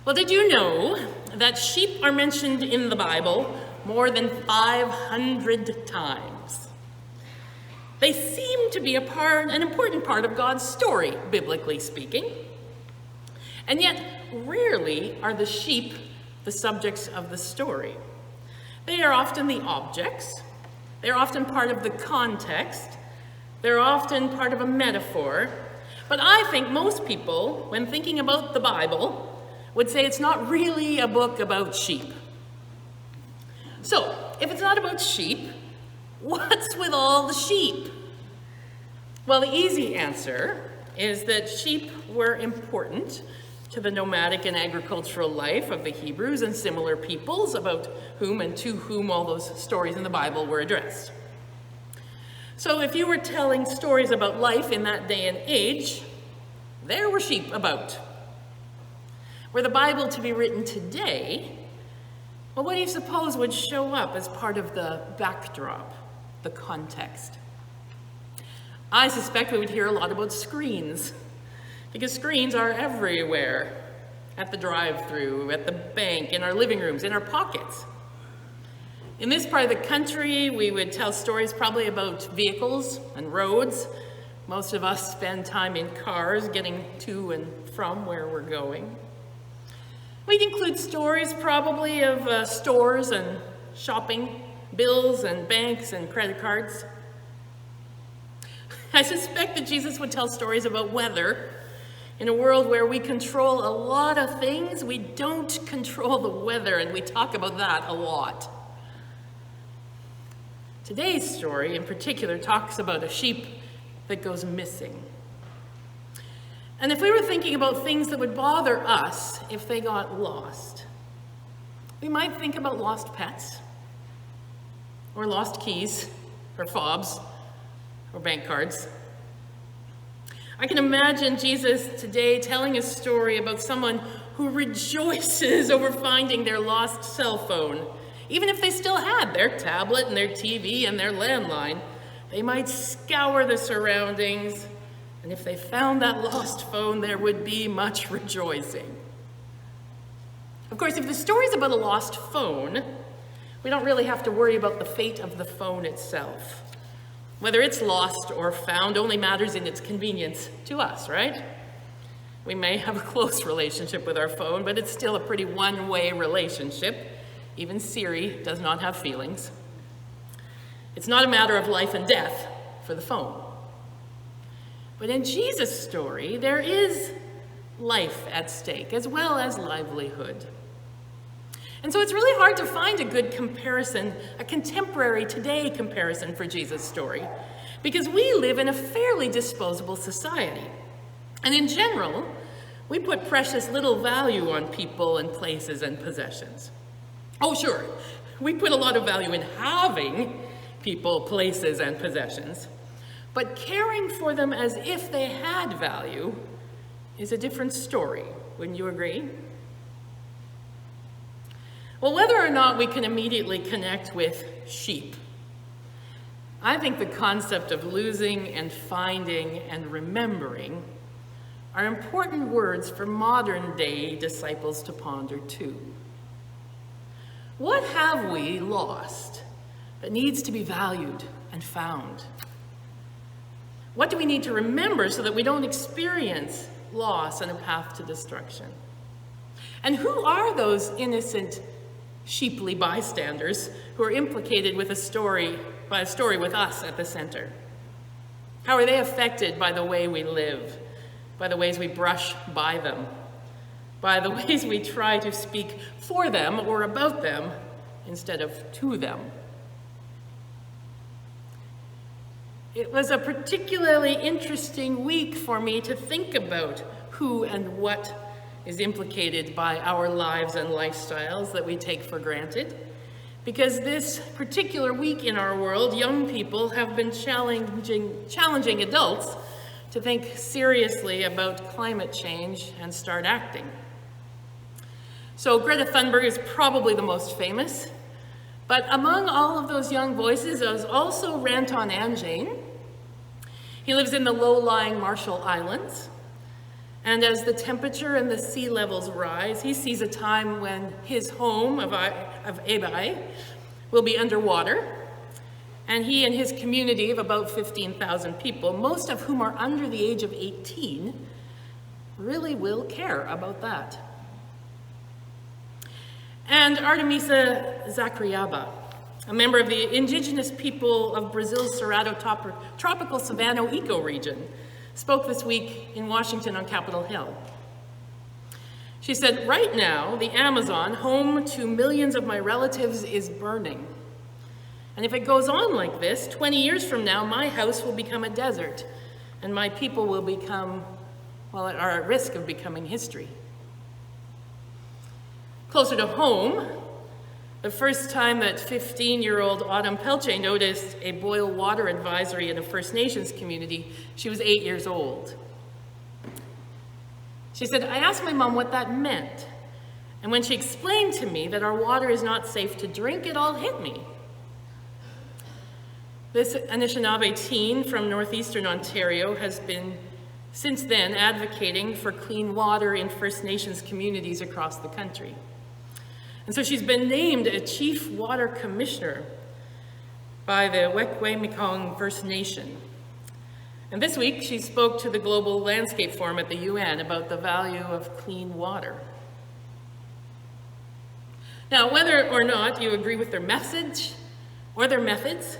Well, did you know that sheep are mentioned in the Bible more than 500 times? They seem to be an important part of God's story, biblically speaking. And yet, rarely are the sheep the subjects of the story. They are often the objects. They're often part of the context. They're often part of a metaphor. But I think most people, when thinking about the Bible, would say it's not really a book about sheep. So, if it's not about sheep, what's with all the sheep? Well, the easy answer is that sheep were important to the nomadic and agricultural life of the Hebrews and similar peoples about whom and to whom all those stories in the Bible were addressed. So if you were telling stories about life in that day and age, there were sheep about. Were the Bible to be written today, well, what do you suppose would show up as part of the backdrop, the context? I suspect we would hear a lot about screens, because screens are everywhere, at the drive-thru, at the bank, in our living rooms, in our pockets. In this part of the country, we would tell stories probably about vehicles and roads. Most of us spend time in cars getting to and from where we're going. We'd include stories probably of stores and shopping, bills and banks and credit cards. I suspect that Jesus would tell stories about weather. In a world where we control a lot of things, we don't control the weather, and we talk about that a lot. Today's story, in particular, talks about a sheep that goes missing. And if we were thinking about things that would bother us if they got lost, we might think about lost pets, or lost keys, or fobs, or bank cards. I can imagine Jesus today telling a story about someone who rejoices over finding their lost cell phone. Even if they still had their tablet and their TV and their landline, they might scour the surroundings, and if they found that lost phone, there would be much rejoicing. Of course, if the story's about a lost phone, we don't really have to worry about the fate of the phone itself. Whether it's lost or found only matters in its convenience to us, right? We may have a close relationship with our phone, but it's still a pretty one-way relationship. Even Siri does not have feelings. It's not a matter of life and death for the phone. But in Jesus' story, there is life at stake as well as livelihood. And so it's really hard to find a good comparison, a contemporary today comparison for Jesus' story, because we live in a fairly disposable society. And in general, we put precious little value on people and places and possessions. Oh, sure, we put a lot of value in having people, places, and possessions, but caring for them as if they had value is a different story, wouldn't you agree? Well, whether or not we can immediately connect with sheep, I think the concept of losing and finding and remembering are important words for modern day disciples to ponder too. What have we lost that needs to be valued and found? What do we need to remember so that we don't experience loss and a path to destruction? And who are those innocent, sheeply bystanders who are implicated by a story with us at the center? How are they affected by the way we live, by the ways we brush by them, by the ways we try to speak for them or about them instead of to them? It was a particularly interesting week for me to think about who and what is implicated by our lives and lifestyles that we take for granted. Because this particular week in our world, young people have been challenging adults to think seriously about climate change and start acting. So Greta Thunberg is probably the most famous, but among all of those young voices is also Rantan Anjane. He lives in the low-lying Marshall Islands, And as the temperature and the sea levels rise, he sees a time when his home of Abi will be underwater, and he and his community of about 15,000 people, most of whom are under the age of 18, really will care about that. And Artemisa Zacriaba, a member of the indigenous people of Brazil's Cerrado tropical savanna ecoregion, spoke this week in Washington on Capitol Hill. She said, "Right now, the Amazon, home to millions of my relatives, is burning. And if it goes on like this, 20 years from now, my house will become a desert, and my people will are at risk of becoming history." Closer to home, the first time that 15-year-old Autumn Pelche noticed a boil water advisory in a First Nations community, she was 8 years old. She said, "I asked my mom what that meant, and when she explained to me that our water is not safe to drink, it all hit me." This Anishinaabe teen from northeastern Ontario has been, since then, advocating for clean water in First Nations communities across the country. And so she's been named a Chief Water Commissioner by the Wekwemikong First Nation. And this week, she spoke to the Global Landscape Forum at the UN about the value of clean water. Now, whether or not you agree with their message or their methods,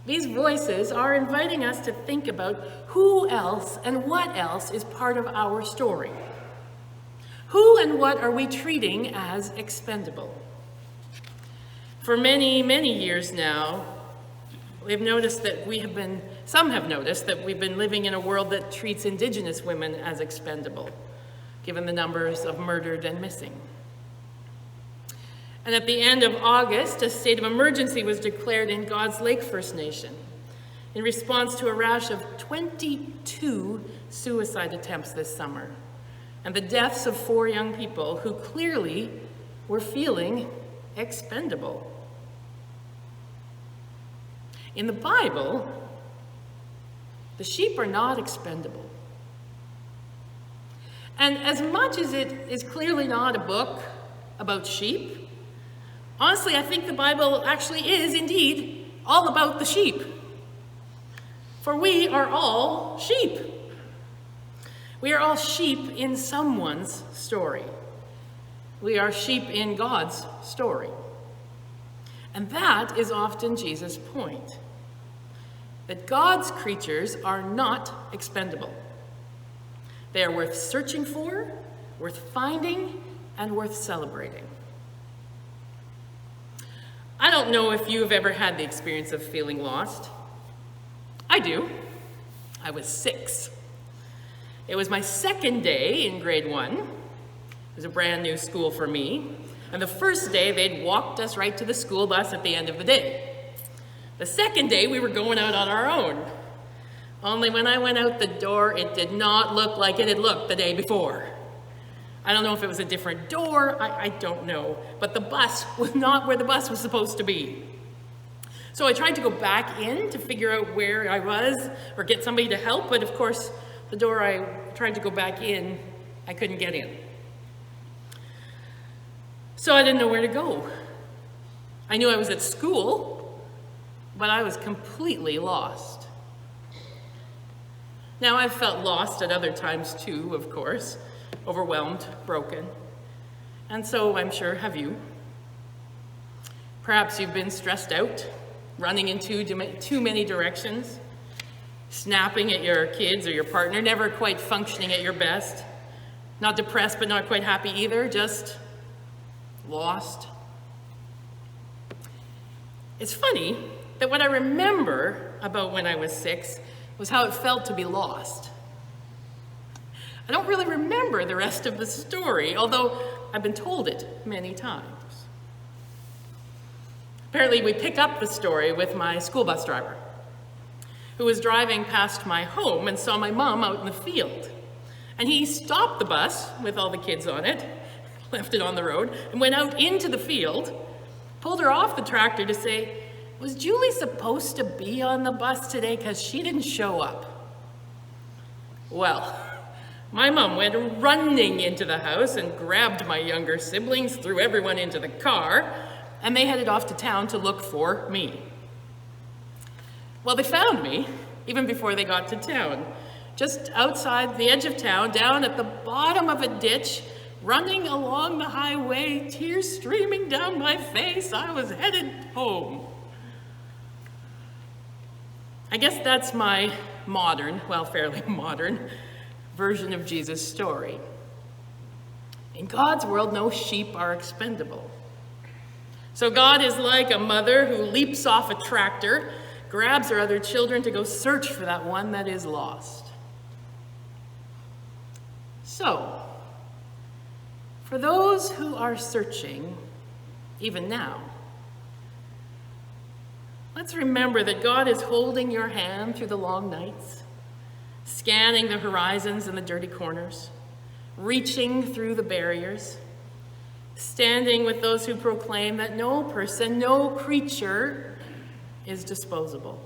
these voices are inviting us to think about who else and what else is part of our story. Who and what are we treating as expendable? For many, many years now, some have noticed that we've been living in a world that treats Indigenous women as expendable, given the numbers of murdered and missing. And at the end of August, a state of emergency was declared in God's Lake First Nation in response to a rash of 22 suicide attempts this summer, and the deaths of 4 young people who clearly were feeling expendable. In the Bible, the sheep are not expendable. And as much as it is clearly not a book about sheep, honestly, I think the Bible actually is indeed all about the sheep. For we are all sheep. We are all sheep in someone's story. We are sheep in God's story. And that is often Jesus' point, that God's creatures are not expendable. They are worth searching for, worth finding, and worth celebrating. I don't know if you've ever had the experience of feeling lost. I do. I was 6. It was my second day in grade 1. It was a brand new school for me. And the first day, they'd walked us right to the school bus at the end of the day. The second day, we were going out on our own. Only when I went out the door, it did not look like it had looked the day before. I don't know if it was a different door, I don't know. But the bus was not where the bus was supposed to be. So I tried to go back in to figure out where I was or get somebody to help, but of course, the door I tried to go back in, I couldn't get in. So I didn't know where to go. I knew I was at school, but I was completely lost. Now, I've felt lost at other times too, of course, overwhelmed, broken, and so I'm sure have you. Perhaps you've been stressed out, running in too many directions, snapping at your kids or your partner, never quite functioning at your best, not depressed but not quite happy either, just lost. It's funny that what I remember about when I was 6 was how it felt to be lost. I don't really remember the rest of the story, although I've been told it many times. Apparently, we pick up the story with my school bus driver, who was driving past my home and saw my mom out in the field. And he stopped the bus with all the kids on it, left it on the road, and went out into the field, pulled her off the tractor to say, "Was Julie supposed to be on the bus today? Because she didn't show up." Well, My mom went running into the house and grabbed my younger siblings, threw everyone into the car, and they headed off to town to look for me. Well, they found me even before they got to town, just outside the edge of town, down at the bottom of a ditch, running along the highway, tears streaming down my face. I was headed home. I guess that's my fairly modern version of Jesus' story. In God's world, no sheep are expendable. So God is like a mother who leaps off a tractor, grabs her other children to go search for that one that is lost. So, for those who are searching, even now, let's remember that God is holding your hand through the long nights, scanning the horizons and the dirty corners, reaching through the barriers, standing with those who proclaim that no person, no creature is disposable.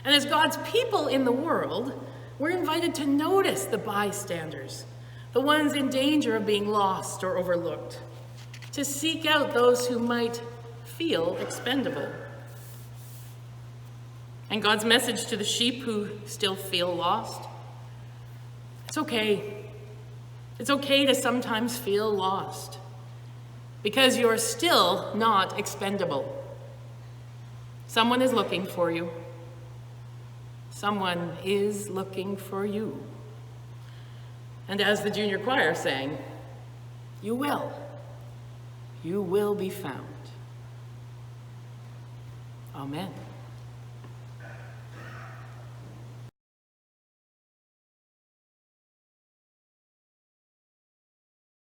And as God's people in the world, we're invited to notice the bystanders, the ones in danger of being lost or overlooked, to seek out those who might feel expendable. And God's message to the sheep who still feel lost: it's okay. It's okay to sometimes feel lost, because you're still not expendable. Someone is looking for you. Someone is looking for you. And as the junior choir sang, you will be found. Amen.